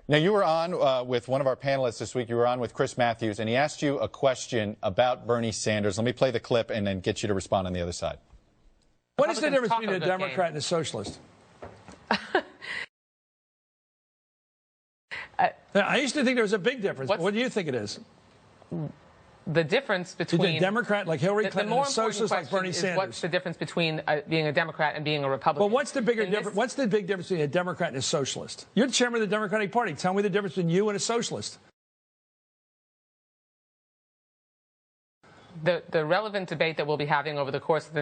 Now, you were on with one of our panelists this week. You were on with Chris Matthews, and he asked you a question about Bernie Sanders. Let me play the clip and then get you to respond on the other side. What is the difference between a Democrat and a socialist? I used to think there was a big difference. What do you think it is? The difference between a Democrat like Hillary Clinton and a socialist like Bernie Sanders. What's the difference between being a Democrat and being a Republican? Well, what's the big difference between a Democrat and a socialist? You're the chairman of the Democratic Party. Tell me the difference between you and a socialist. The relevant debate that we'll be having over the course of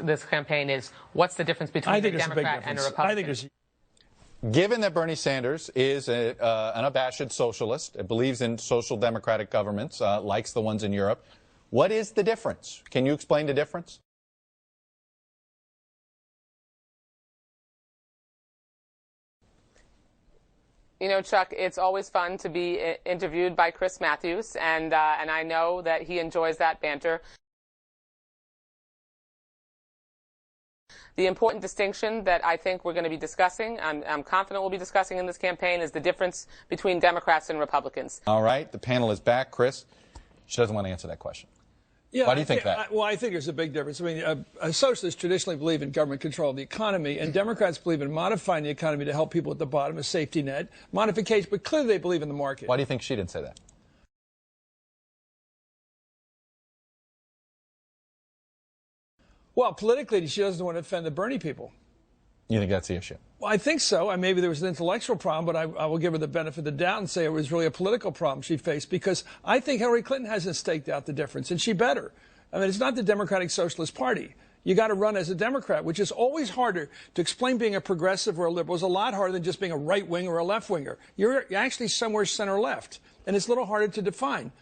this campaign is what's the difference between a Democrat and a Republican? I think there's. Given that Bernie Sanders is an unabashed socialist, believes in social democratic governments, likes the ones in Europe, what is the difference? Can you explain the difference? You know, Chuck, it's always fun to be interviewed by Chris Matthews, and I know that he enjoys that banter. The important distinction that I think we're going to be discussing, I'm confident we'll be discussing in this campaign, is the difference between Democrats and Republicans. All right. The panel is back. Chris, she doesn't want to answer that question. Yeah, why do you think that? Well, I think there's a big difference. I mean, socialists traditionally believe in government control of the economy, and Democrats believe in modifying the economy to help people at the bottom, a safety net, modification, but clearly they believe in the market. Why do you think she didn't say that? Well, politically, she doesn't want to offend the Bernie people. You think that's the issue? Well, I think so. Maybe there was an intellectual problem, but I will give her the benefit of the doubt and say it was really a political problem she faced, because I think Hillary Clinton hasn't staked out the difference, and she better. I mean, it's not the Democratic Socialist Party. You got to run as a Democrat, which is always harder to explain. Being a progressive or a liberal is a lot harder than just being a right wing or a left winger. You're actually somewhere center left, and it's a little harder to define.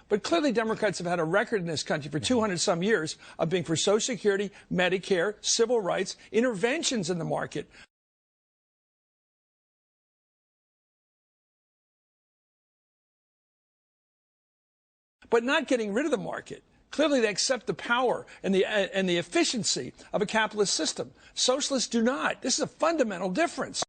But clearly Democrats have had a record in this country for 200-some years of being for Social Security, Medicare, civil rights, interventions in the market. But not getting rid of the market. Clearly they accept the power and the efficiency of a capitalist system. Socialists do not. This is a fundamental difference.